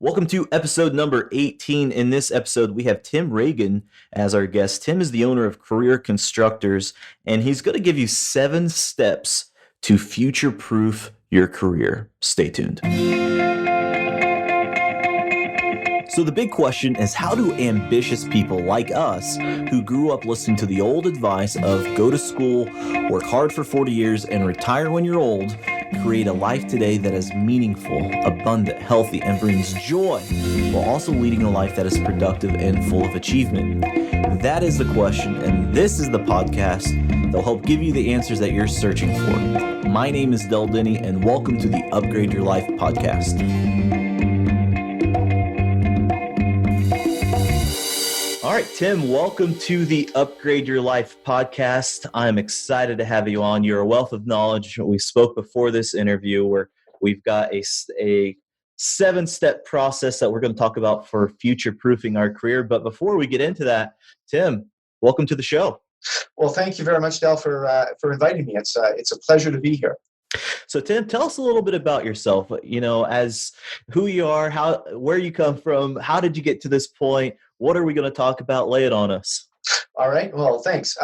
Welcome to episode number 18. In this episode, we have Tim Ragan as our guest. Tim is the owner of Career Constructors, and he's going to give you 7 steps to future-proof your career. Stay tuned. So the big question is, how do ambitious people like us, who grew up listening to the old advice of go to school, work hard for 40 years, and retire when you're old, create a life today that is meaningful, abundant, healthy, and brings joy, while also leading a life that is productive and full of achievement? That is the question, and this is the podcast that will help give you the answers that you're searching for. My name is Del Denny, and welcome to the Upgrade Your Life podcast. All right, Tim, welcome to the Upgrade Your Life podcast. I'm excited to have you on. You're a wealth of knowledge. We spoke before this interview where we've got a 7-step process that we're going to talk about for future-proofing our career. But before we get into that, Tim, welcome to the show. Well, thank you very much, Del, for inviting me. It's a pleasure to be here. So, Tim, tell us a little bit about yourself. As who you are, where you come from, how did you get to this point? What are we going to talk about? Lay it on us. All right. Well, thanks.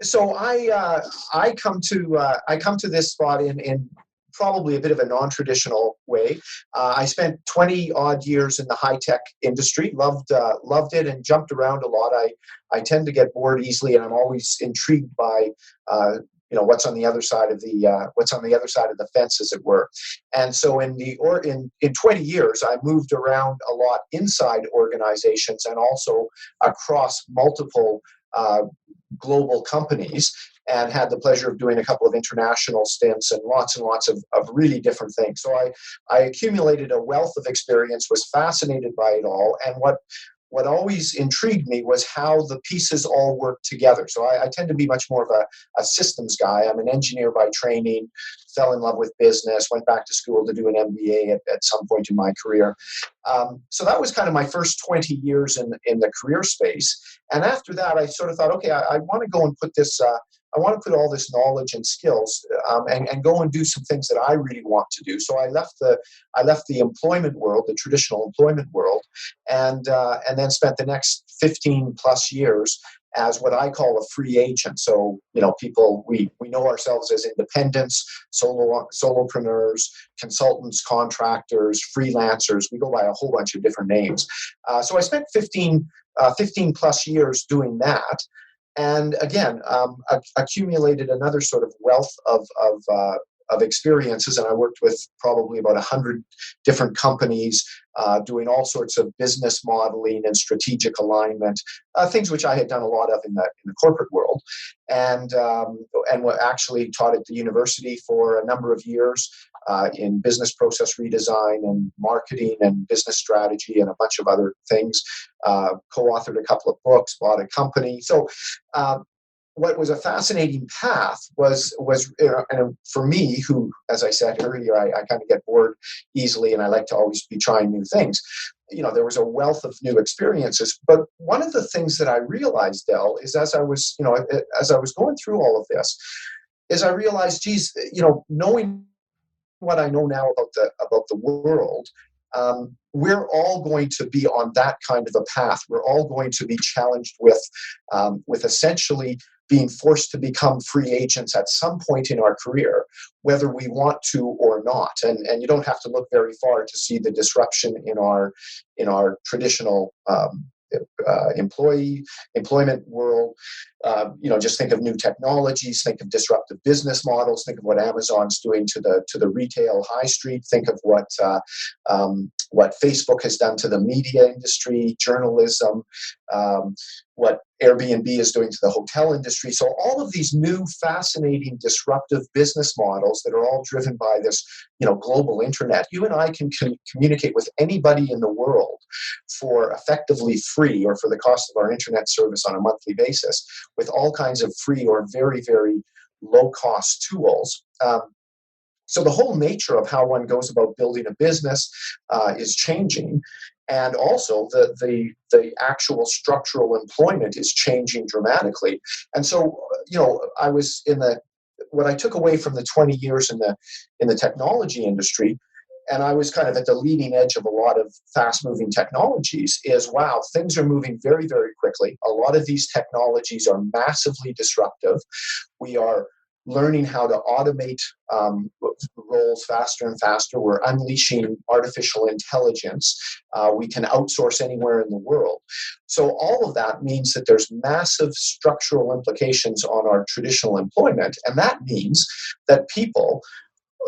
So I come to this spot in probably a bit of a non-traditional way. I spent 20 odd years in the high-tech industry, loved it, and jumped around a lot. I tend to get bored easily, and I'm always intrigued by what's on the other side of the fence, as it were. And so in 20 years, I moved around a lot inside organizations and also across multiple global companies, and had the pleasure of doing a couple of international stints and lots of really different things. So I accumulated a wealth of experience, was fascinated by it all, and what always intrigued me was how the pieces all work together. So I tend to be much more of a systems guy. I'm an engineer by training, fell in love with business, went back to school to do an MBA at some point in my career. So that was kind of my first 20 years in the career space. And after that, I sort of thought, okay, I want to go and put this, I want to put all this knowledge and skills and go and do some things that I really want to do. So I left the employment world, the traditional employment world, and then spent the next 15 plus years as what I call a free agent. So, people, we know ourselves as independents, solopreneurs, consultants, contractors, freelancers. We go by a whole bunch of different names. So I spent 15 plus years doing that. And again, accumulated another sort of wealth of experiences, and I worked with probably about 100 different companies, doing all sorts of business modeling and strategic alignment, things which I had done a lot of in the corporate world, and actually taught at the university for a number of years in business process redesign and marketing and business strategy and a bunch of other things. Co-authored a couple of books, bought a company. So what was a fascinating path was and for me, who, as I said earlier, I kind of get bored easily, and I like to always be trying new things. There was a wealth of new experiences. But one of the things that I realized, Del, is as I was going through all of this, is I realized, geez, knowing what I know now about the world, we're all going to be on that kind of a path. We're all going to be challenged with essentially being forced to become free agents at some point in our career, whether we want to or not. And you don't have to look very far to see the disruption in our traditional employment world. Just think of new technologies, think of disruptive business models, think of what Amazon's doing to the retail high street, think of what Facebook has done to the media industry, journalism, what Airbnb is doing to the hotel industry. So all of these new, fascinating, disruptive business models that are all driven by this, global internet. You and I can communicate with anybody in the world for effectively free, or for the cost of our internet service on a monthly basis, with all kinds of free or very, very low-cost tools. So the whole nature of how one goes about building a business is changing. And also the actual structural employment is changing dramatically. And so, I was what I took away from the 20 years in the technology industry and I was kind of at the leading edge of a lot of fast-moving technologies, is wow, things are moving very, very quickly. A lot of these technologies are massively disruptive. We are learning how to automate roles faster and faster. We're unleashing artificial intelligence. We can outsource anywhere in the world. So all of that means that there's massive structural implications on our traditional employment. And that means that people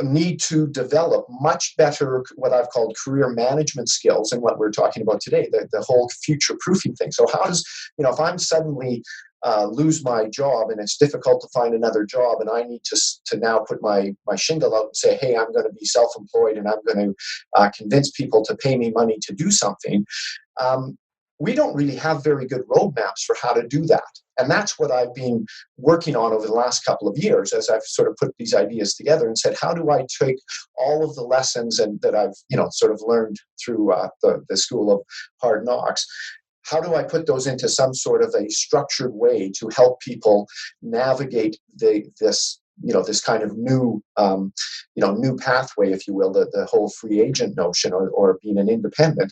need to develop much better, what I've called career management skills, and what we're talking about today, the whole future proofing thing. So how does, if I'm suddenly lose my job and it's difficult to find another job, and I need to now put my shingle out and say, hey, I'm going to be self-employed and I'm going to convince people to pay me money to do something. We don't really have very good roadmaps for how to do that. And that's what I've been working on over the last couple of years as I've sort of put these ideas together and said, how do I take all of the lessons that I've, sort of learned through the School of Hard Knocks? How do I put those into some sort of a structured way to help people navigate this kind of new, new pathway, if you will, the whole free agent notion or being an independent?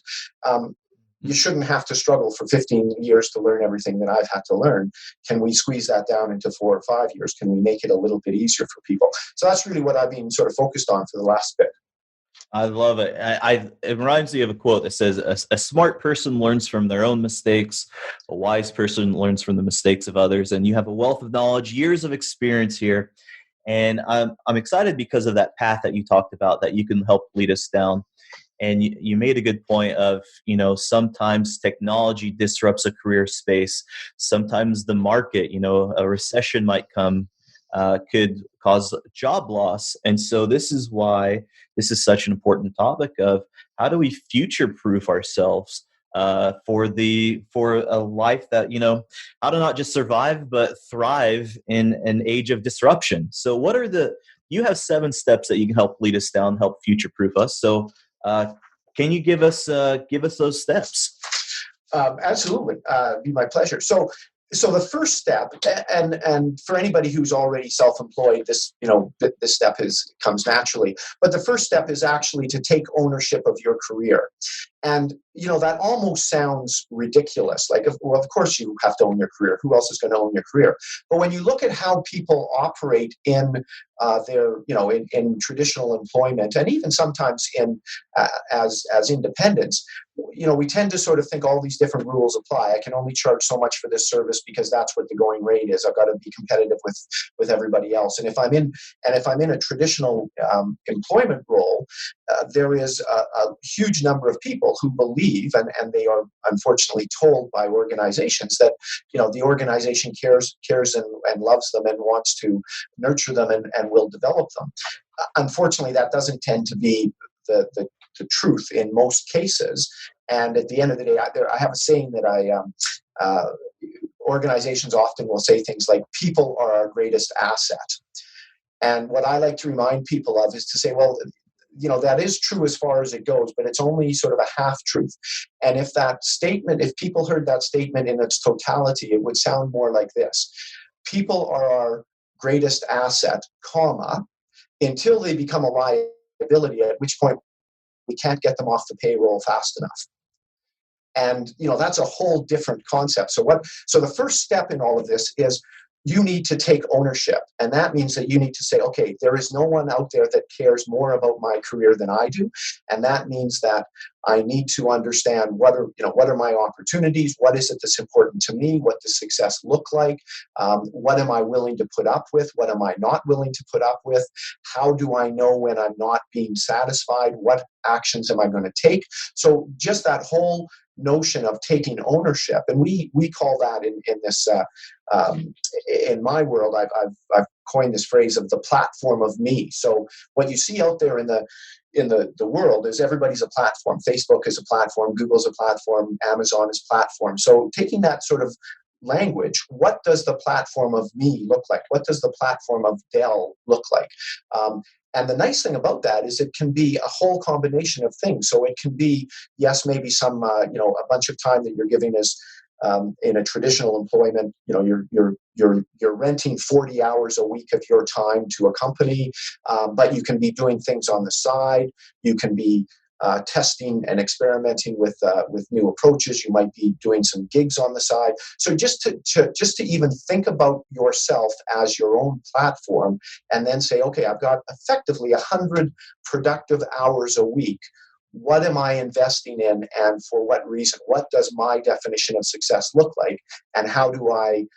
You shouldn't have to struggle for 15 years to learn everything that I've had to learn. Can we squeeze that down into 4 or 5 years? Can we make it a little bit easier for people? So that's really what I've been sort of focused on for the last bit. I love it. It reminds me of a quote that says, a smart person learns from their own mistakes. A wise person learns from the mistakes of others. And you have a wealth of knowledge, years of experience here. And I'm excited because of that path that you talked about, that you can help lead us down. And you made a good point of, sometimes technology disrupts a career space. Sometimes the market, a recession might come, could cause job loss. And so this is why this is such an important topic of how do we future-proof ourselves for a life that, how to not just survive, but thrive in an age of disruption. So what are you have 7 steps that you can help lead us down, help future-proof us. So can you give us those steps? Absolutely, be my pleasure. So the first step, and for anybody who's already self-employed, this step comes naturally. But the first step is actually to take ownership of your career. And, that almost sounds ridiculous. Like, of course you have to own your career. Who else is going to own your career? But when you look at how people operate in in traditional employment, and even sometimes as independents, we tend to sort of think all these different rules apply. I can only charge so much for this service because that's what the going rate is. I've got to be competitive with everybody else. And if I'm in a traditional employment role, there is a huge number of people who believe, and they are unfortunately told by organizations that the organization cares and loves them and wants to nurture them and will develop them. Unfortunately, that doesn't tend to be the truth in most cases. And at the end of the day, I have a saying that organizations often will say things like, people are our greatest asset. And what I like to remind people of is to say, well, that is true as far as it goes, but it's only sort of a half truth. And if people heard that statement in its totality, it would sound more like this: people are our greatest asset, until they become a liability, at which point we can't get them off the payroll fast enough. And that's a whole different concept. So the first step in all of this is you need to take ownership. And that means that you need to say, okay, there is no one out there that cares more about my career than I do. And that means that I need to understand what are my opportunities? What is it that's important to me? What does success look like? What am I willing to put up with? What am I not willing to put up with? How do I know when I'm not being satisfied? What actions am I going to take? So just that whole notion of taking ownership, and we call that in this in my world, I've coined this phrase of the platform of me. So what you see out there in the world is everybody's a platform. Facebook is a platform, Google's a platform, Amazon is a platform. So taking that sort of language, what does the platform of me look like? What does the platform of Dell look like? And the nice thing about that is it can be a whole combination of things. So it can be, yes, maybe some, a bunch of time that you're giving in a traditional employment, you're renting 40 hours a week of your time to a company, but you can be doing things on the side. You can be testing and experimenting with new approaches. You might be doing some gigs on the side. So just to even think about yourself as your own platform, and then say, okay, I've got effectively 100 productive hours a week. What am I investing in, and for what reason? What does my definition of success look like, and how do I,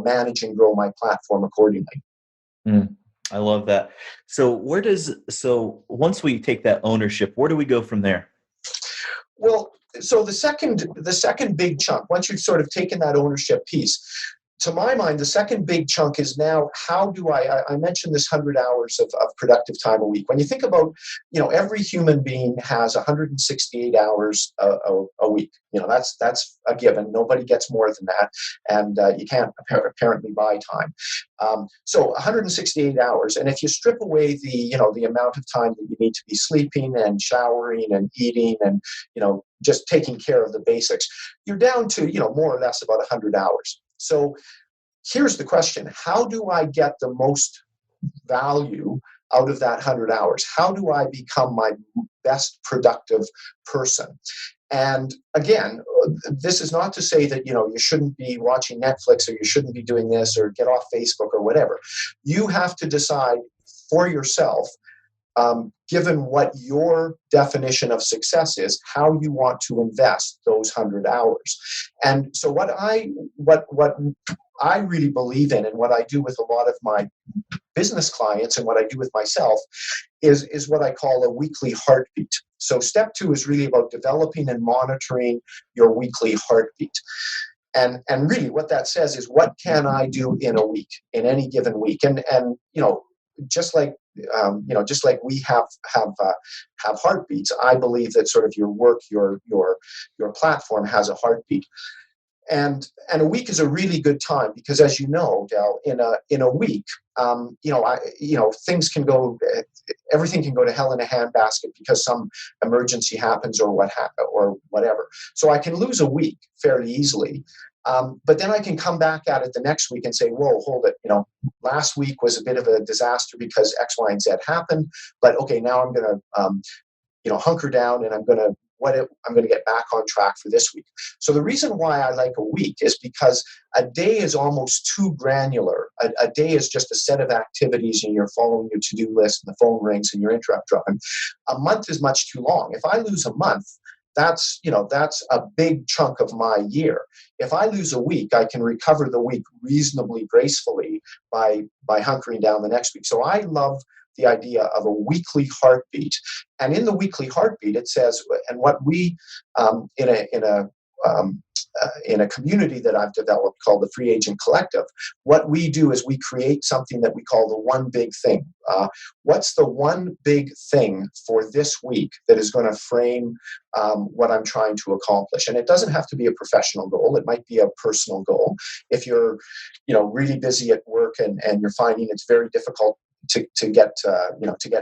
manage and grow my platform accordingly? Mm, I love that. So once we take that ownership, where do we go from there? Well, so the second big chunk, once you've sort of taken that ownership piece, to my mind, the second big chunk is now, how do I mentioned this 100 hours of productive time a week. When you think about, every human being has 168 hours a week. That's a given. Nobody gets more than that. And you can't apparently buy time. So 168 hours. And if you strip away the amount of time that you need to be sleeping and showering and eating and, just taking care of the basics, you're down to, more or less about 100 hours. So here's the question: how do I get the most value out of that 100 hours? How do I become my best productive person? And again, this is not to say that, you shouldn't be watching Netflix, or you shouldn't be doing this, or get off Facebook, or whatever. You have to decide for yourself, given what your definition of success is, how you want to invest those 100 hours. And so what I really believe in, and what I do with a lot of my business clients, and what I do with myself, is what I call a weekly heartbeat. So step 2 is really about developing and monitoring your weekly heartbeat. And really what that says is, what can I do in a week, in any given week? And just like we have heartbeats, I believe that sort of your work, your platform has a heartbeat. And a week is a really good time, because, as you know, Del, in a week, things can go, everything can go to hell in a handbasket because some emergency happens, or whatever. So I can lose a week fairly easily. But then I can come back at it the next week and say, whoa, hold it. Last week was a bit of a disaster because X, Y, and Z happened. But okay, now I'm going to, hunker down, and I'm going to get back on track for this week. So the reason why I like a week is because a day is almost too granular. A day is just a set of activities, and you're following your to-do list, and the phone rings, and you're interrupt dropping. A month is much too long. If I lose a month, that's a big chunk of my year. If I lose a week, I can recover the week reasonably gracefully by hunkering down the next week. So I love the idea of a weekly heartbeat. And in the weekly heartbeat, it says, and what we in a community that I've developed called the Free Agent Collective, what we do is we create something that we call the one big thing. What's the one big thing for this week that is going to frame what I'm trying to accomplish? And it doesn't have to be a professional goal. It might be a personal goal. If you're, really busy at work, and you're finding it's very difficult to get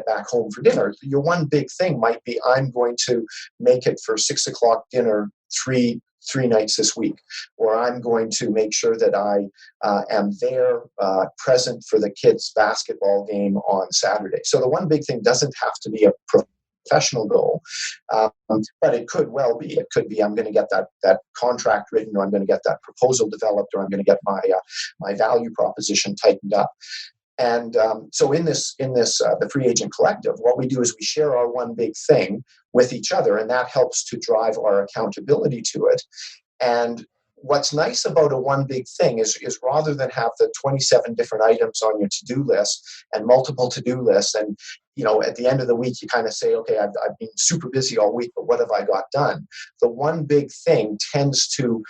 back home for dinner, your one big thing might be, I'm going to make it for 6:00 dinner three nights this week, or I'm going to make sure that I am there present for the kids' basketball game on Saturday. So the one big thing doesn't have to be a professional goal, but it could well be. It could be, I'm going to get that contract written, or I'm going to get that proposal developed, or I'm going to get my value proposition tightened up. And so in this the Free Agent Collective, what we do is we share our one big thing with each other, and that helps to drive our accountability to it. And what's nice about a one big thing is rather than have the 27 different items on your to-do list and multiple to-do lists, and at the end of the week you kind of say, okay, I've been super busy all week, but what have I got done? The one big thing tends to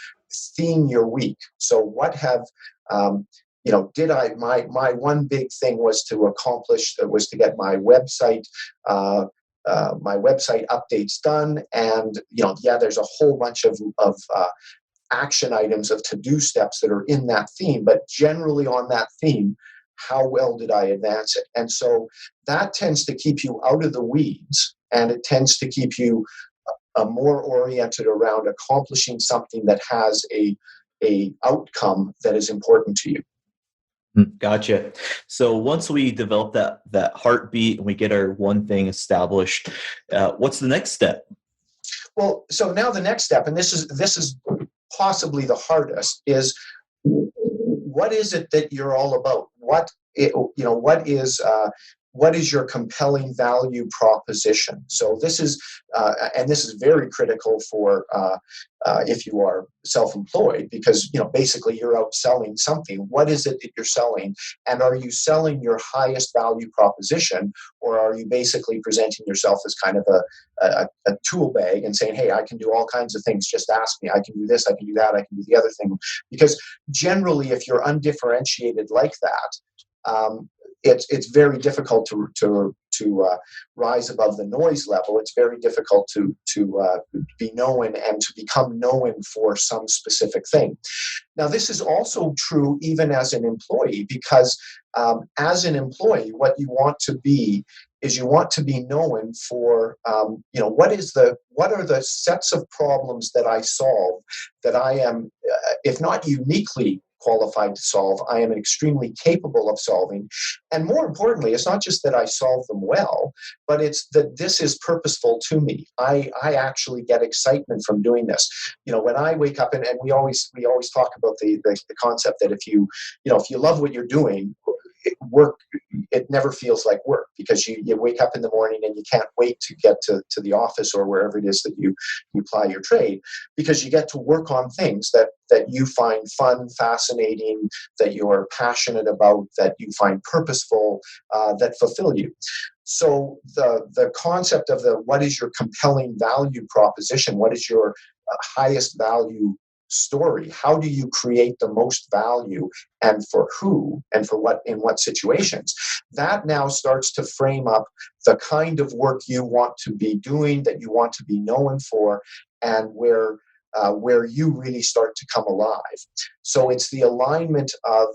theme your week. So what have my one big thing was to get my website updates done, and there's a whole bunch of action items of to-do steps that are in that theme, but generally on that theme, how well did I advance it? And so that tends to keep you out of the weeds, and it tends to keep you more oriented around accomplishing something that has a outcome that is important to you. Gotcha. So once we develop that heartbeat and we get our one thing established, what's the next step? Well, so now the next step, and this is possibly the hardest, is what is it that you're all about? What is your compelling value proposition? So this is, and this is very critical for if you are self-employed, because basically you're out selling something. What is it that you're selling, and are you selling your highest value proposition, or are you basically presenting yourself as kind of a tool bag and saying, hey, I can do all kinds of things, just ask me. I can do this, I can do that, I can do the other thing. Because generally, if you're undifferentiated like that, it's very difficult to rise above the noise level. It's very difficult to be known and to become known for some specific thing. Now, this is also true even as an employee, because as an employee, what you want to be is you want to be known for what are the sets of problems that I solve that I am, if not uniquely qualified to solve, I am extremely capable of solving. And more importantly, it's not just that I solve them well, but it's that this is purposeful to me. I actually get excitement from doing this. When I wake up, and we always talk about the concept that if you love what you're doing, work, it never feels like work, because you wake up in the morning and you can't wait to get to the office or wherever it is that you ply your trade, because you get to work on things that you find fun, fascinating, that you're passionate about, that you find purposeful, that fulfill you. So the concept of what is your compelling value proposition, what is your highest value story, how do you create the most value, and for who, and for what, in what situations, that now starts to frame up the kind of work you want to be doing, that you want to be known for, and where you really start to come alive. So it's the alignment of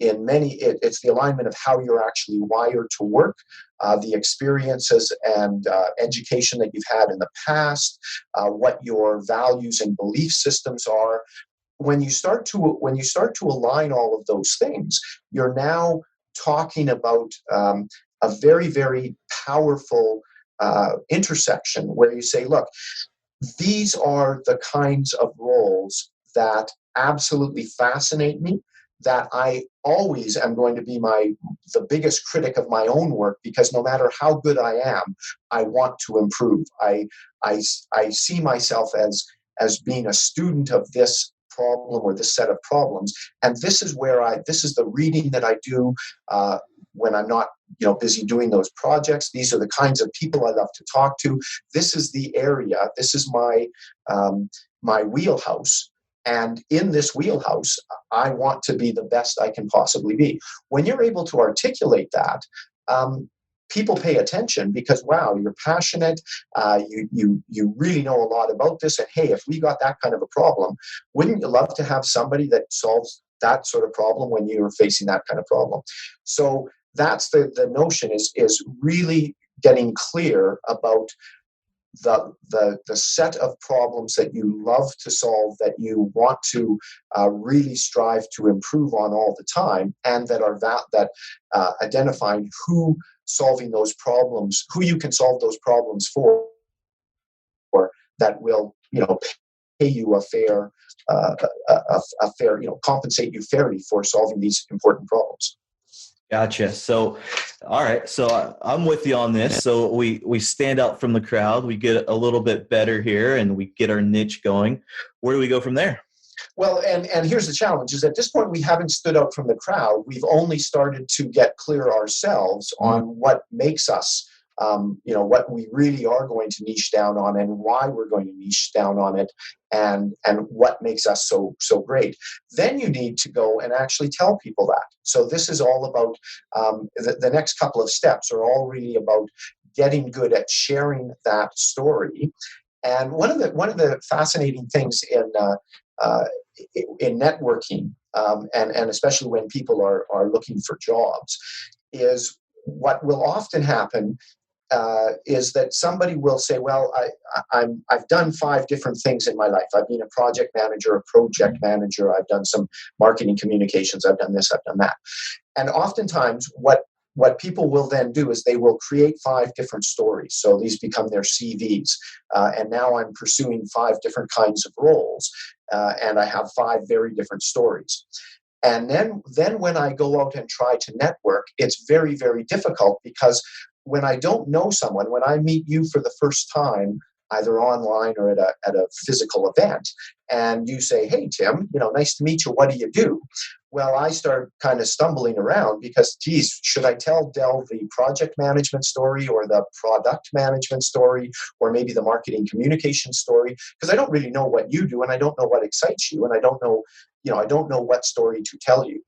it's the alignment of how you're actually wired to work, the experiences and education that you've had in the past, what your values and belief systems are. When you start to align all of those things, you're now talking about a very, very powerful intersection where you say, look, these are the kinds of roles that absolutely fascinate me, that I always am going to be the biggest critic of my own work, because no matter how good I am, I want to improve. I see myself as being a student of this problem or this set of problems, and this is the reading that I do when I'm not busy doing those projects. These are the kinds of people I love to talk to. This is the area. This is my wheelhouse. And in this wheelhouse, I want to be the best I can possibly be. When you're able to articulate that, people pay attention, because, wow, you're passionate. You really know a lot about this. And hey, if we got that kind of a problem, wouldn't you love to have somebody that solves that sort of problem when you're facing that kind of problem? So that's the notion, is really getting clear about the set of problems that you love to solve, that you want to really strive to improve on all the time, and that are identifying who solving those problems, who you can solve those problems for, that will pay you a fair compensate you fairly for solving these important problems. Gotcha. So, all right. So I'm with you on this. So we stand out from the crowd. We get a little bit better here, and we get our niche going. Where do we go from there? Well, and here's the challenge: is at this point we haven't stood out from the crowd. We've only started to get clear ourselves on what makes us, what we really are going to niche down on, and why we're going to niche down on it, and what makes us so great. Then you need to go and actually tell people that. So this is all about the next couple of steps are all really about getting good at sharing that story. And one of the fascinating things in networking, and especially when people are looking for jobs, is what will often happen is that somebody will say, well, I've done 5 different things in my life. I've been a project manager, a project manager. I've done some marketing communications. I've done this, I've done that. And oftentimes what people will then do is they will create 5 different stories. So these become their CVs. And now I'm pursuing 5 different kinds of roles. And I have 5 very different stories. And then when I go out and try to network, it's very, very difficult, because when I don't know someone, when I meet you for the first time, either online or at a physical event, and you say, hey, Tim, nice to meet you. What do you do? Well, I start kind of stumbling around because, geez, should I tell Del the project management story or the product management story or maybe the marketing communication story? Because I don't really know what you do, and I don't know what excites you, and I don't know what story to tell you.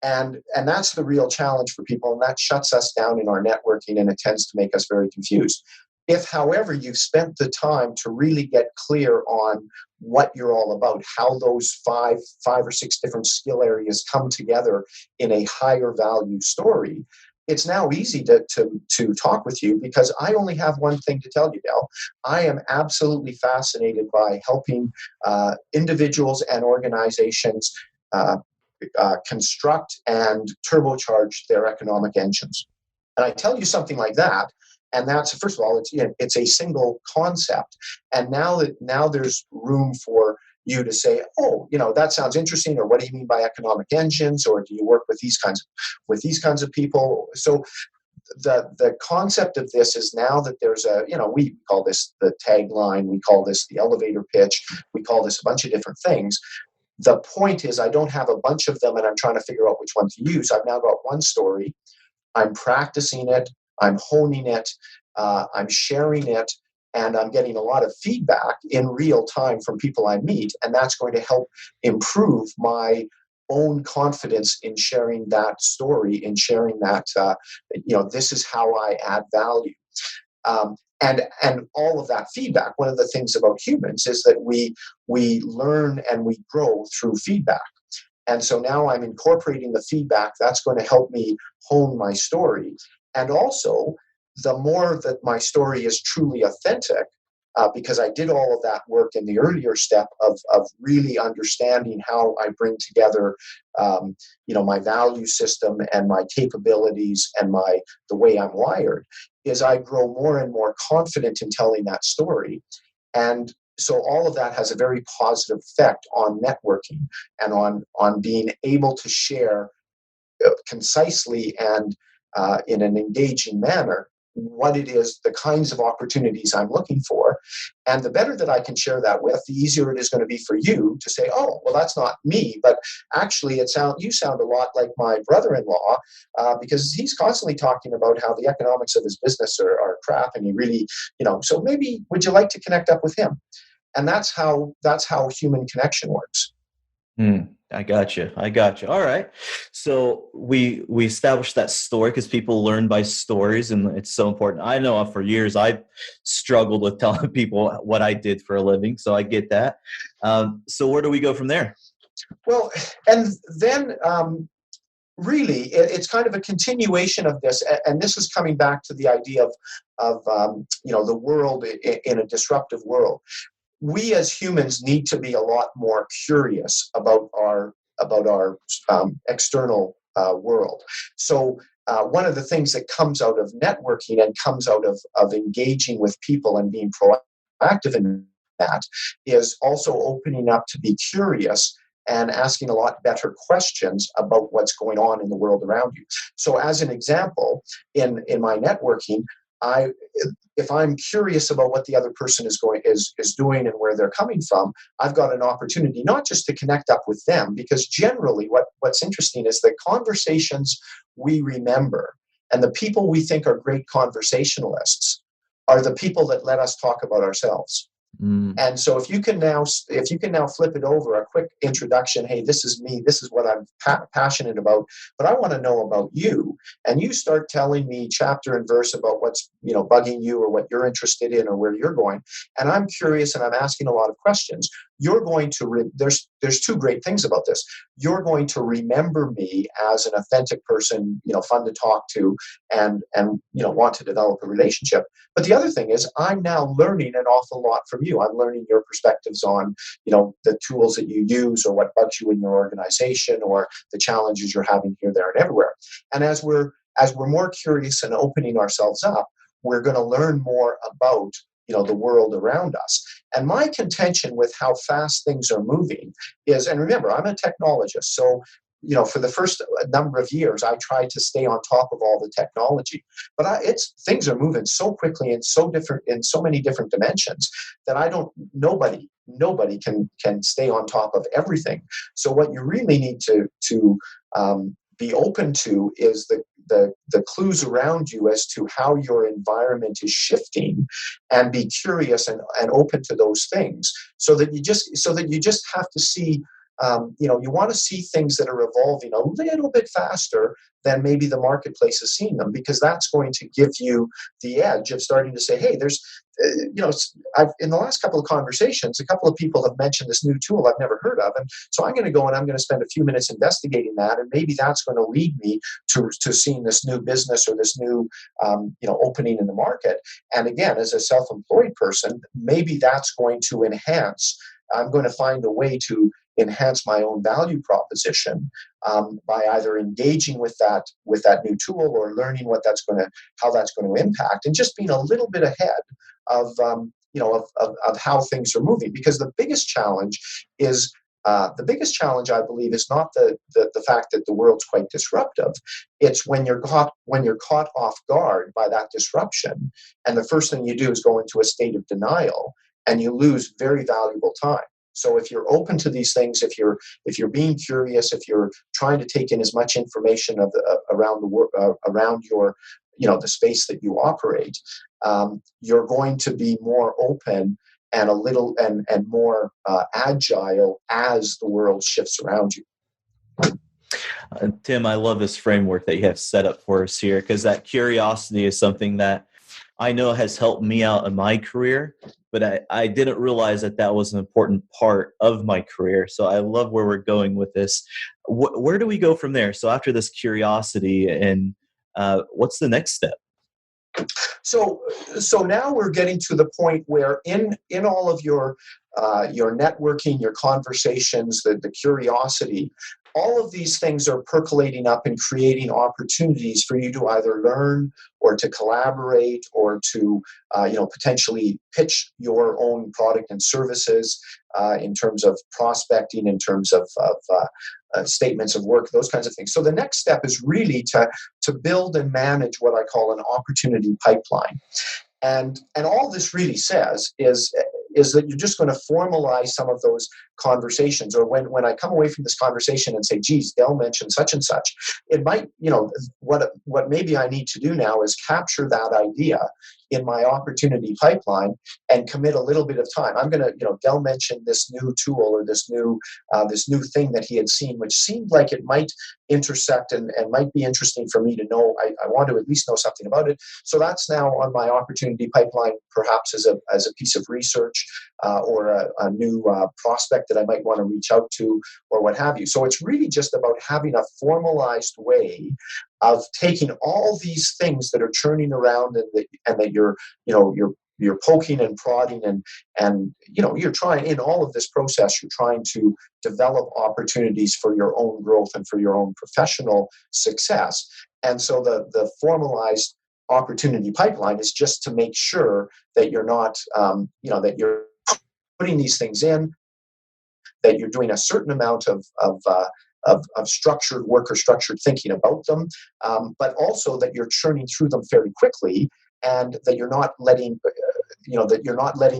And that's the real challenge for people, and that shuts us down in our networking, and it tends to make us very confused. If, however, you've spent the time to really get clear on what you're all about, how those five or six different skill areas come together in a higher value story, it's now easy to talk with you, because I only have one thing to tell you, Del. I am absolutely fascinated by helping individuals and organizations construct and turbocharge their economic engines. And I tell you something like that, and that's, first of all, it's a single concept. And now there's room for you to say, oh, that sounds interesting, or what do you mean by economic engines, or do you work with these kinds of people? So the concept of this is now that there's we call this the tagline, we call this the elevator pitch, we call this a bunch of different things. The point is, I don't have a bunch of them and I'm trying to figure out which one to use. I've now got one story. I'm practicing it. I'm honing it. I'm sharing it. And I'm getting a lot of feedback in real time from people I meet. And that's going to help improve my own confidence in sharing that story, in sharing that, this is how I add value. And all of that feedback, one of the things about humans is that we learn and we grow through feedback. And so now I'm incorporating the feedback that's going to help me hone my story. And also, the more that my story is truly authentic, because I did all of that work in the earlier step of really understanding how I bring together, my value system and my capabilities and the way I'm wired, is I grow more and more confident in telling that story. And so all of that has a very positive effect on networking and on being able to share concisely and in an engaging manner what it is, the kinds of opportunities I'm looking for. And the better that I can share that with, the easier it is going to be for you to say, oh, well, that's not me, but actually you sound a lot like my brother-in-law, because he's constantly talking about how the economics of his business are crap, and he really, so maybe would you like to connect up with him? And that's how human connection works. I got you. All right. So we established that story because people learn by stories, and it's so important. I know for years I've struggled with telling people what I did for a living, so I get that. So where do we go from there? Well, and then really, it's kind of a continuation of this, and this is coming back to the idea of the world in a disruptive world. We as humans need to be a lot more curious about our external world. So one of the things that comes out of networking and comes out of engaging with people and being proactive in that is also opening up to be curious and asking a lot better questions about what's going on in the world around you. So as an example, in my networking, if I'm curious about what the other person is doing and where they're coming from, I've got an opportunity not just to connect up with them, because generally what's interesting is the conversations we remember and the people we think are great conversationalists are the people that let us talk about ourselves. And so if you can now flip it over, a quick introduction, hey, this is me, this is what I'm passionate about, but I want to know about you, and you start telling me chapter and verse about what's bugging you or what you're interested in or where you're going, and I'm curious and I'm asking a lot of questions, you're going to there's two great things about this. you're going to remember me as an authentic person, fun to talk to, and want to develop a relationship. But the other thing is, I'm now learning an awful lot from you. I'm learning your perspectives on, the tools that you use, or what bugs you in your organization, or the challenges you're having here, there, and everywhere. And as we're more curious and opening ourselves up, we're going to learn more about the world around us. And my contention with how fast things are moving is, and remember, I'm a technologist, so for the first number of years, I tried to stay on top of all the technology. But things are moving so quickly and so different in so many different dimensions that nobody can stay on top of everything. So what you really need to be open to is the clues around you as to how your environment is shifting, and be curious and open to those things, so that you just have to see, you want to see things that are evolving a little bit faster than maybe the marketplace is seeing them, because that's going to give you the edge of starting to say, hey, there's, in the last couple of conversations, a couple of people have mentioned this new tool I've never heard of. And so I'm going to go and I'm going to spend a few minutes investigating that. And maybe that's going to lead me to seeing this new business, or this new, opening in the market. And again, as a self-employed person, maybe that's going to enhance, I'm going to find a way to enhance my own value proposition, by either engaging with that new tool, or learning how that's going to impact, and just being a little bit ahead of how things are moving. Because the biggest challenge, I believe, is not the fact that the world's quite disruptive. It's when you're caught off guard by that disruption, and the first thing you do is go into a state of denial, and you lose very valuable time. So if you're open to these things, if you're being curious, if you're trying to take in as much information around the world, around your, the space that you operate, you're going to be more open and a little and more agile as the world shifts around you. Tim, I love this framework that you have set up for us here, because that curiosity is something that I know has helped me out in my career, but I didn't realize that was an important part of my career. So I love where we're going with this. Where do we go from there? So after this curiosity, and what's the next step? So now we're getting to the point where in all of your networking, your conversations, the curiosity, all of these things are percolating up and creating opportunities for you to either learn, or to collaborate, or to potentially pitch your own product and services, in terms of prospecting, in terms of statements of work, those kinds of things. So the next step is really to build and manage what I call an opportunity pipeline. And all this really says is that you're just going to formalize some of those conversations. Or when I come away from this conversation and say, geez, Dell mentioned such and such, it might, what maybe I need to do now is capture that idea in my opportunity pipeline and commit a little bit of time. I'm going to, Dell mentioned this new tool, or this new thing that he had seen, which seemed like it might intersect and might be interesting for me to know. I want to at least know something about it. So that's now on my opportunity pipeline, perhaps as a piece of research, or a new prospect that I might want to reach out to, or what have you. So it's really just about having a formalized way of taking all these things that are churning around, and that you're poking and prodding, and you're trying, in all of this process, you're trying to develop opportunities for your own growth and for your own professional success. And so the formalized opportunity pipeline is just to make sure that you're not, that you're putting these things in, that you're doing a certain amount of structured work or structured thinking about them, but also that you're churning through them fairly quickly, and that you're not letting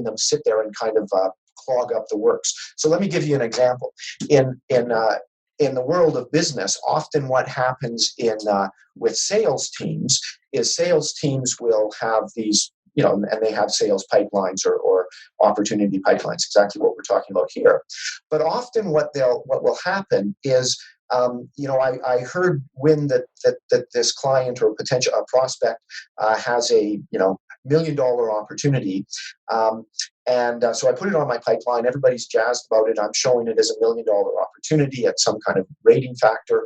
them sit there and kind of clog up the works. So let me give you an example. In the world of business, often what happens with sales teams is sales teams will have these, and they have sales pipelines or opportunity pipelines, exactly what we're talking about here. But often what will happen is, I heard when that this client or a prospect has $1 million opportunity. So I put it on my pipeline. Everybody's jazzed about it. I'm showing it as $1 million opportunity at some kind of rating factor.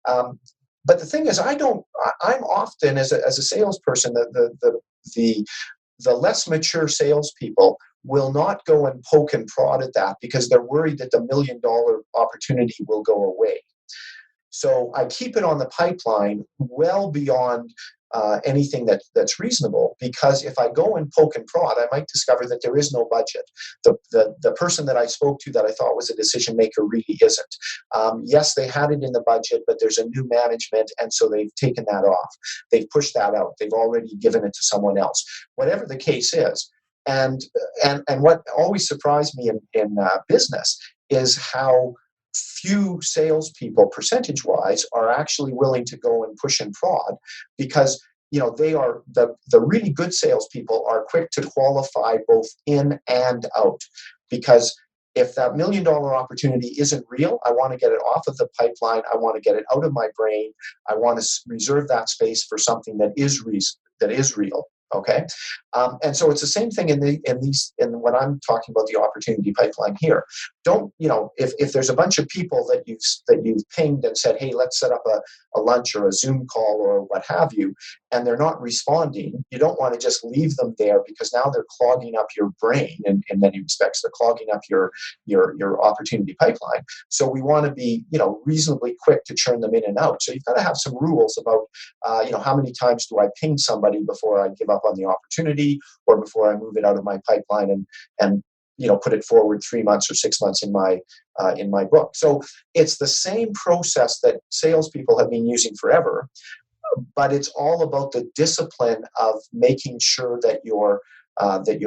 But the thing is, I'm often, as a salesperson, the less mature salespeople will not go and poke and prod at that because they're worried that the $1 million opportunity will go away. So I keep it on the pipeline well beyond anything that's reasonable, because if I go and poke and prod, I might discover that there is no budget. The person that I spoke to that I thought was a decision maker really isn't. Yes, they had it in the budget, but there's a new management, and so they've taken that off. They've pushed that out. They've already given it to someone else. Whatever the case is, and what always surprised me in business is how few salespeople, percentage-wise, are actually willing to go and push and prod, because they are the really good salespeople are quick to qualify both in and out. Because if that $1 million opportunity isn't real, I want to get it off of the pipeline. I want to get it out of my brain. I want to reserve that space for something that is real. Okay, and so it's the same thing in when I'm talking about the opportunity pipeline here. Don't if there's a bunch of people that you've pinged and said, hey, let's set up a lunch or a Zoom call or what have you, and they're not responding, you don't want to just leave them there, because now they're clogging up your brain in many respects. They're clogging up your opportunity pipeline. So we want to be reasonably quick to churn them in and out. So you've got to have some rules about how many times do I ping somebody before I give up on the opportunity, or before I move it out of my pipeline and put it forward 3 months or 6 months in my book. So it's the same process that salespeople have been using forever, but it's all about the discipline of making sure that you're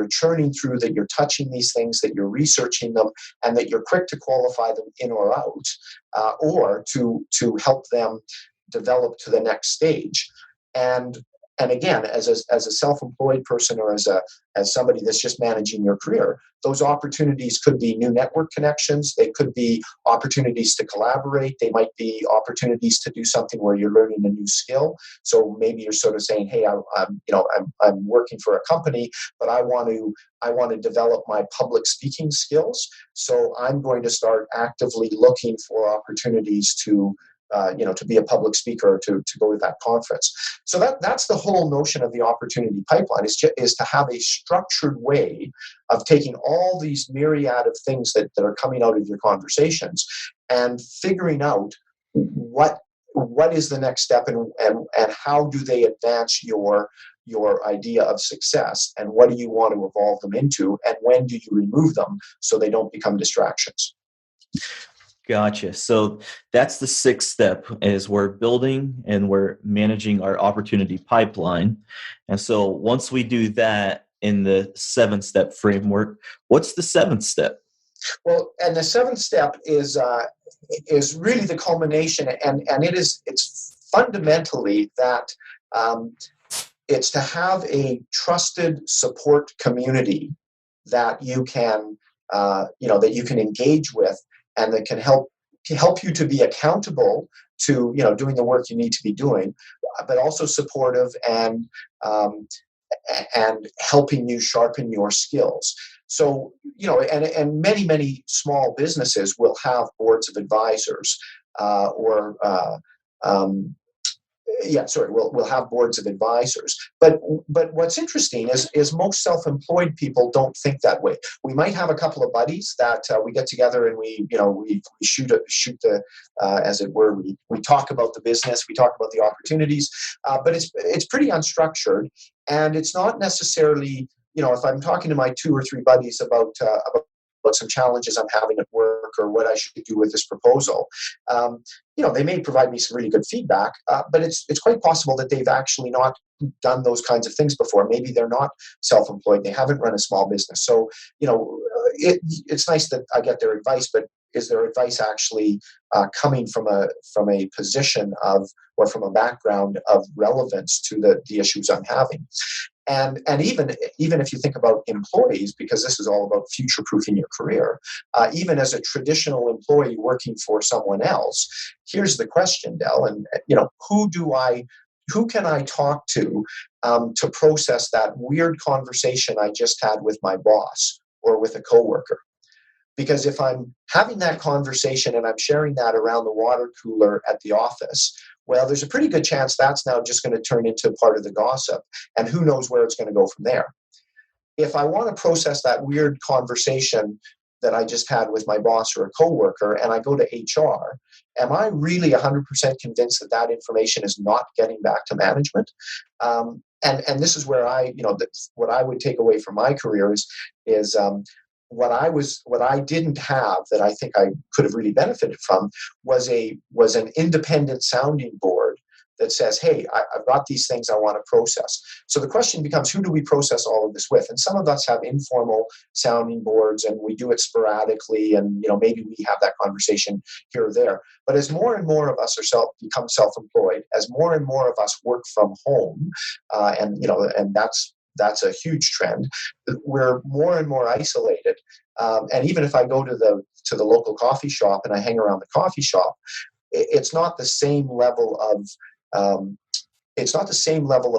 churning through, that you're touching these things, that you're researching them, and that you're quick to qualify them in or out, or to help them develop to the next stage. And again, as a self-employed person, or as somebody that's just managing your career, those opportunities could be new network connections. They could be opportunities to collaborate. They might be opportunities to do something where you're learning a new skill. So maybe you're sort of saying, hey, I'm working for a company, but I want to develop my public speaking skills. So I'm going to start actively looking for opportunities to be a public speaker, to go to that conference. So that's the whole notion of the opportunity pipeline, is to have a structured way of taking all these myriad of things that are coming out of your conversations and figuring out what is the next step, and how do they advance your idea of success, and what do you want to evolve them into, and when do you remove them so they don't become distractions. Gotcha. So that's the sixth step, is we're building and we're managing our opportunity pipeline. And so once we do that in the 7-step framework, what's the 7th step? Well, and the 7th step is really the culmination, and it's fundamentally that it's to have a trusted support community that you can engage with, and that can help you to be accountable to doing the work you need to be doing, but also supportive and helping you sharpen your skills. So and many small businesses will have boards of advisors, we'll have boards of advisors. But what's interesting is most self-employed people don't think that way. We might have a couple of buddies that we get together and we shoot the as it were, we talk about the business, we talk about the opportunities, but it's pretty unstructured, and it's not necessarily, if I'm talking to my 2 or 3 buddies about some challenges I'm having at work, or what I should do with this proposal, they may provide me some really good feedback, but it's quite possible that they've actually not done those kinds of things before. Maybe they're not self-employed, they haven't run a small business. So it's nice that I get their advice, but is their advice actually coming from a position of, or from a background of relevance to the issues I'm having? And even if you think about employees, because this is all about future-proofing your career, even as a traditional employee working for someone else, here's the question, Del, and who can I talk to process that weird conversation I just had with my boss or with a coworker? Because if I'm having that conversation and I'm sharing that around the water cooler at the office, well, there's a pretty good chance that's now just going to turn into part of the gossip, and who knows where it's going to go from there. If I want to process that weird conversation that I just had with my boss or a coworker and I go to HR, am I really 100% convinced that that information is not getting back to management? And this is where what I would take away from my career is what I didn't have that I think I could have really benefited from was an independent sounding board that says, hey, I've got these things I want to process. So the question becomes, who do we process all of this with? And some of us have informal sounding boards and we do it sporadically, and maybe we have that conversation here or there. But as more and more of us become self-employed, as more and more of us work from home, and that's a huge trend, we're more and more isolated. And even if I go to the local coffee shop and I hang around the coffee shop, it's not the same level of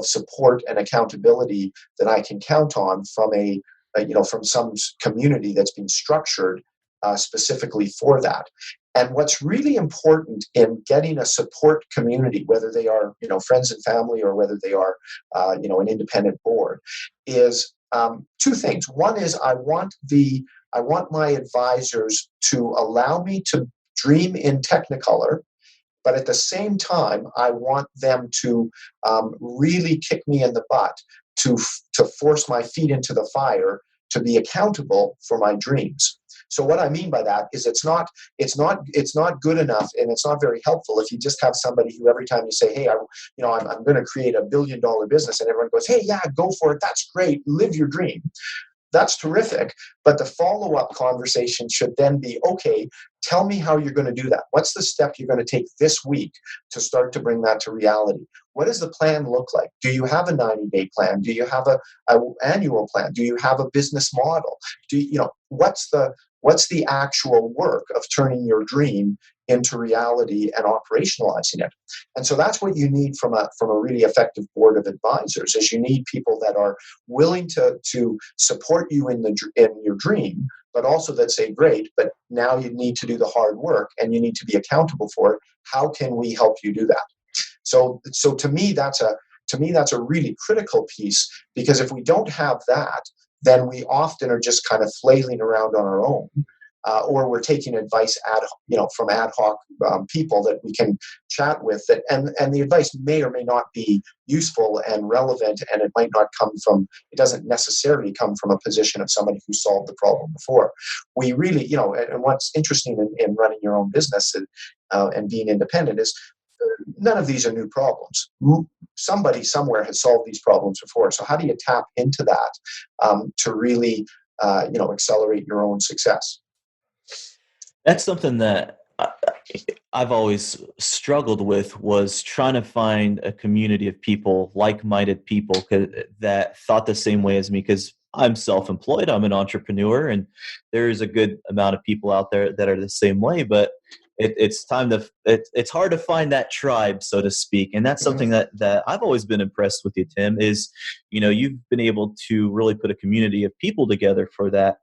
support and accountability that I can count on from from some community that's been structured specifically for that. And what's really important in getting a support community, whether they are friends and family or whether they are an independent board, is two things. One is I want my advisors to allow me to dream in Technicolor, but at the same time, I want them to really kick me in the butt to force my feet into the fire to be accountable for my dreams. So what I mean by that is it's not good enough, and it's not very helpful if you just have somebody who every time you say, hey, I'm going to create $1 billion business, and everyone goes, hey, yeah, go for it. That's great. Live your dream. That's terrific. But the follow-up conversation should then be, okay, tell me how you're going to do that. What's the step you're going to take this week to start to bring that to reality? What does the plan look like? Do you have a 90-day plan? Do you have an annual plan? Do you have a business model? What's the actual work of turning your dream into reality and operationalizing it? And so that's what you need from a really effective board of advisors, is you need people that are willing to support you in your dream, but also that say, great, but now you need to do the hard work and you need to be accountable for it. How can we help you do that? So to me, that's a really critical piece, because if we don't have that, then we often are just kind of flailing around on our own, or we're taking advice from ad hoc people that we can chat with. And the advice may or may not be useful and relevant, and it doesn't necessarily come from a position of somebody who solved the problem before. We really, and what's interesting in running your own business and being independent is none of these are new problems. Somebody somewhere has solved these problems before. So how do you tap into that to really, accelerate your own success? That's something that I've always struggled with, was trying to find a community of people, like-minded people that thought the same way as me, because I'm self-employed, I'm an entrepreneur, and there's a good amount of people out there that are the same way, but it's hard to find that tribe, so to speak. And that's something that I've always been impressed with you, Tim, is, you've been able to really put a community of people together for that,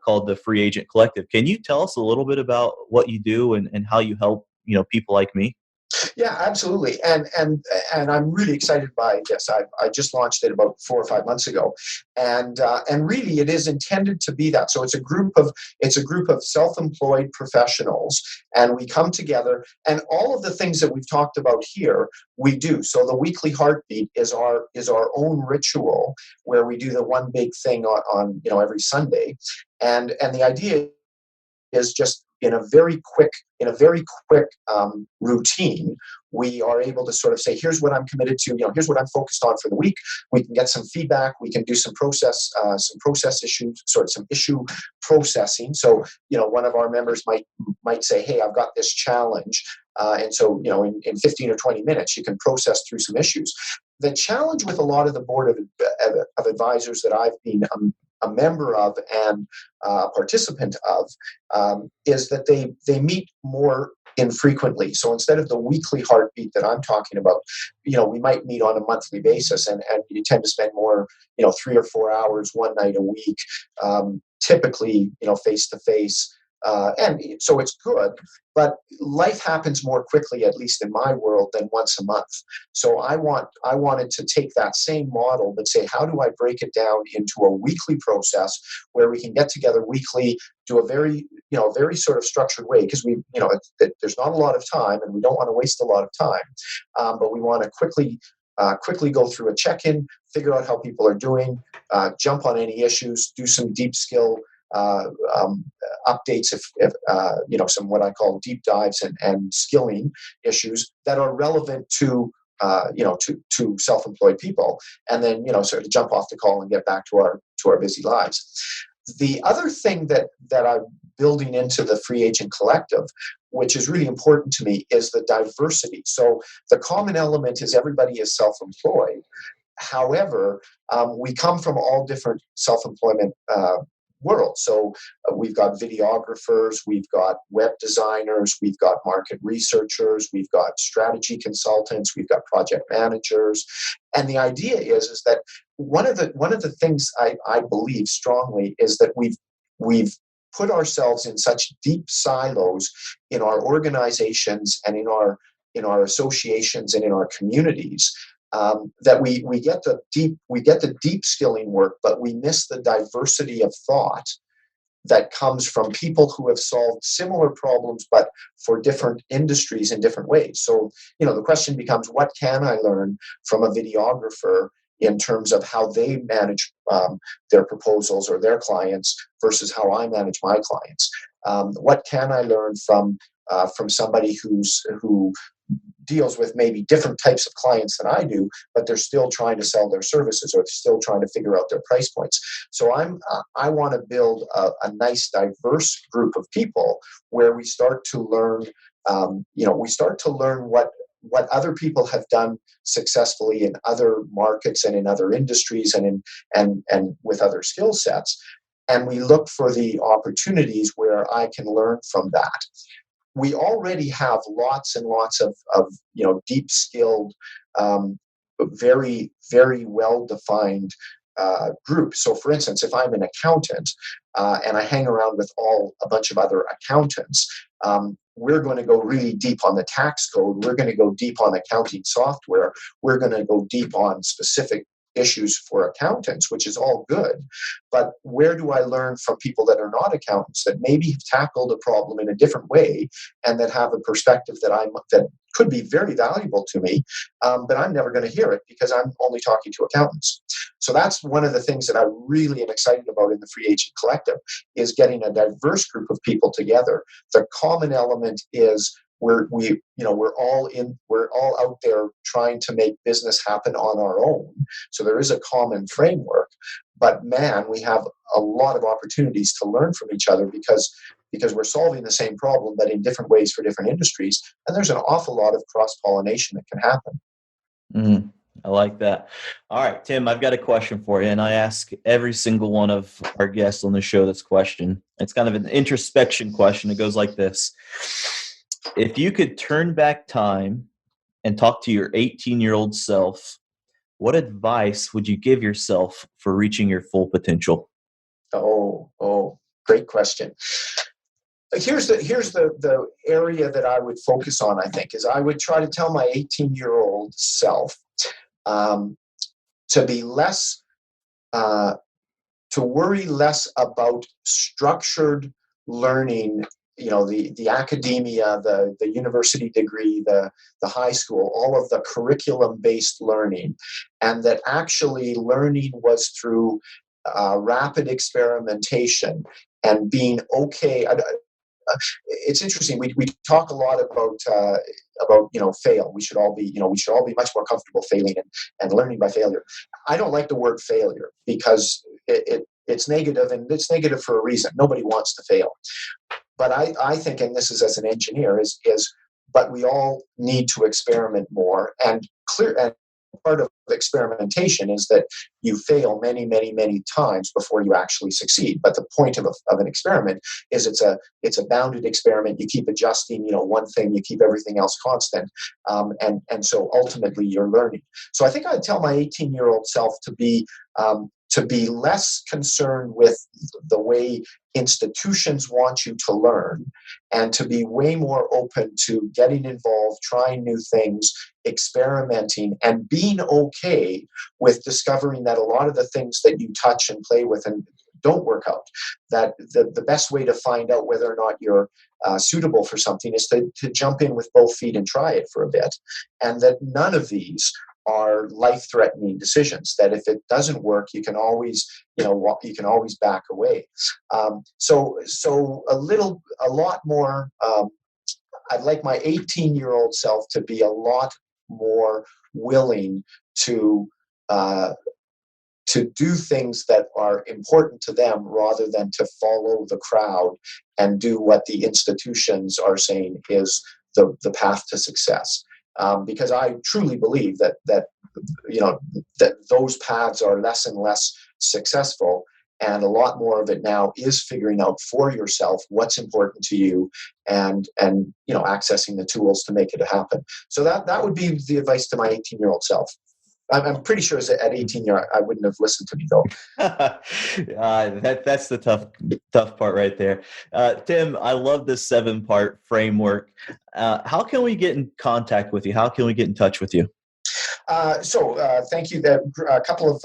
called the Free Agent Collective. Can you tell us a little bit about what you do and how you help, people like me? Yeah, absolutely. And I'm really excited by this. I just launched it about 4 or 5 months ago, and really it is intended to be that. So it's a group of self-employed professionals, and we come together, and all of the things that we've talked about here we do. So the weekly heartbeat is our own ritual, where we do the one big thing on every Sunday, and the idea is just in a very quick routine, we are able to sort of say, here's what I'm committed to, here's what I'm focused on for the week. We can get some feedback. We can do some process issues, some issue processing. So, one of our members might say, hey, I've got this challenge. And so, in 15 or 20 minutes, you can process through some issues. The challenge with a lot of the board of advisors that I've been a member of and a participant of, is that they meet more infrequently. So instead of the weekly heartbeat that I'm talking about, we might meet on a monthly basis, and you tend to spend more, 3 or 4 hours one night a week, typically, face to face. And so it's good, but life happens more quickly, at least in my world, than once a month. So I wanted to take that same model, but say, how do I break it down into a weekly process where we can get together weekly, do a very sort of structured way, because there's not a lot of time, and we don't want to waste a lot of time, but we want to quickly go through a check-in, figure out how people are doing, jump on any issues, do some deep skill updates, if some what I call deep dives and skilling issues that are relevant to self-employed people, and then sort of jump off the call and get back to our busy lives. The other thing that I'm building into the Free Agent Collective, which is really important to me, is the diversity. So the common element is everybody is self-employed. However, we come from all different self-employment world. So we've got videographers, we've got web designers, we've got market researchers, we've got strategy consultants, we've got project managers. And the idea is that one of the things I believe strongly is that we've put ourselves in such deep silos in our organizations and in our associations and in our communities, that we get the deep skilling work, but we miss the diversity of thought that comes from people who have solved similar problems, but for different industries in different ways. So, the question becomes, what can I learn from a videographer in terms of how they manage their proposals or their clients versus how I manage my clients? What can I learn from somebody who deals with maybe different types of clients than I do, but they're still trying to sell their services, or still trying to figure out their price points. So I want to build a nice, diverse group of people where we start to learn, what other people have done successfully in other markets and in other industries and with other skill sets, and we look for the opportunities where I can learn from that. We already have lots and lots of deep skilled, very, very well defined groups. So, for instance, if I'm an accountant and I hang around with a bunch of other accountants, we're going to go really deep on the tax code. We're going to go deep on accounting software. We're going to go deep on specific issues for accountants, which is all good. But where do I learn from people that are not accountants, that maybe have tackled a problem in a different way and that have a perspective that could be very valuable to me, but I'm never going to hear it because I'm only talking to accountants. So that's one of the things that I really am excited about in the Free Agent Collective, is getting a diverse group of people together. The common element is we're all out there trying to make business happen on our own. So there is a common framework, but man, we have a lot of opportunities to learn from each other because we're solving the same problem, but in different ways for different industries. And there's an awful lot of cross-pollination that can happen. Mm, I like that. All right, Tim, I've got a question for you, and I ask every single one of our guests on the show this question. It's kind of an introspection question. It goes like this. If you could turn back time and talk to your 18-year-old self, what advice would you give yourself for reaching your full potential? Oh, great question. Here's the area that I would focus on, I think, is I would try to tell my 18-year-old self to be less, to worry less about structured learning, the academia, the university degree, the high school, all of the curriculum-based learning, and that actually learning was through rapid experimentation and being okay. It's interesting. We talk a lot about fail. We should all be much more comfortable failing and learning by failure. I don't like the word failure because it's negative, and it's negative for a reason. Nobody wants to fail. But I think, and this is as an engineer, but we all need to experiment more and part of experimentation is that you fail many, many, many times before you actually succeed. But the point of an experiment is it's a bounded experiment. You keep adjusting, one thing, you keep everything else constant, and so ultimately you're learning. So I think I'd tell my 18-year-old self to be less concerned with the way institutions want you to learn, and to be way more open to getting involved, trying new things, experimenting, and being okay with discovering that a lot of the things that you touch and play with and don't work out, that the best way to find out whether or not you're suitable for something is to jump in with both feet and try it for a bit, and that none of these are life-threatening decisions. That if it doesn't work, you can always, back away. So a lot more. I'd like my 18-year-old self to be a lot more willing to do things that are important to them rather than to follow the crowd and do what the institutions are saying is the path to success. Because I truly believe that those paths are less and less successful, and a lot more of it now is figuring out for yourself what's important to you, and accessing the tools to make it happen. So that would be the advice to my 18-year-old self. I'm pretty sure at 18 I wouldn't have listened to me though. That's the tough part right there. Tim, I love this 7-part framework. How can we get in contact with you? How can we get in touch with you? Thank you. A couple of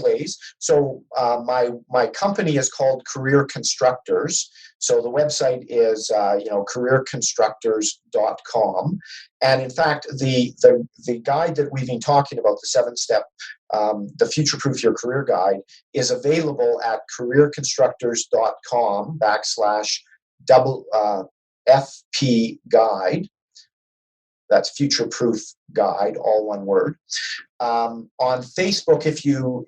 ways. So my company is called Career Constructors. So the website is careerconstructors.com. And in fact, the guide that we've been talking about, the 7-step, the Future Proof Your Career Guide, is available at careerconstructors.com/FP Guide. That's Future Proof Guide, all one word. On Facebook, if you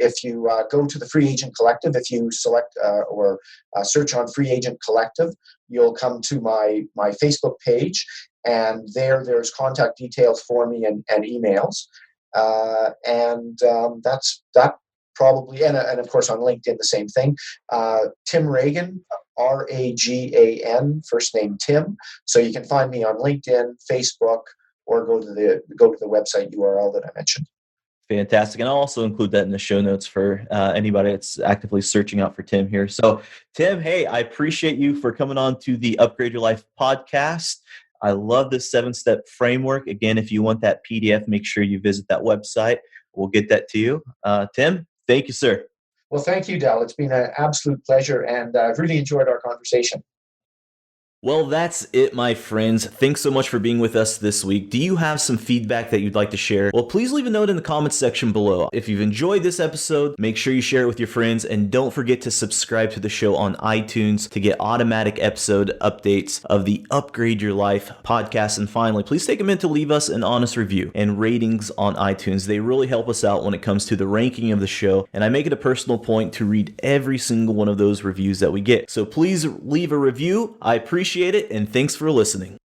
go to the Free Agent Collective, if you select or search on Free Agent Collective, you'll come to my Facebook page, and there's contact details for me and emails, that's that probably, and of course on LinkedIn the same thing. Tim Ragan, Ragan, first name Tim. So you can find me on LinkedIn, Facebook, or go to the website URL that I mentioned. Fantastic. And I'll also include that in the show notes for anybody that's actively searching out for Tim here. So Tim, hey, I appreciate you for coming on to the Upgrade Your Life podcast. I love this 7-step framework. Again, if you want that PDF, make sure you visit that website. We'll get that to you. Tim, thank you, sir. Well, thank you, Del. It's been an absolute pleasure, and I've really enjoyed our conversation. Well, that's it, my friends. Thanks so much for being with us this week. Do you have some feedback that you'd like to share? Well, please leave a note in the comments section below. If you've enjoyed this episode, make sure you share it with your friends, and don't forget to subscribe to the show on iTunes to get automatic episode updates of the Upgrade Your Life podcast. And finally, please take a minute to leave us an honest review and ratings on iTunes. They really help us out when it comes to the ranking of the show, and I make it a personal point to read every single one of those reviews that we get. So please leave a review. I appreciate it, and thanks for listening.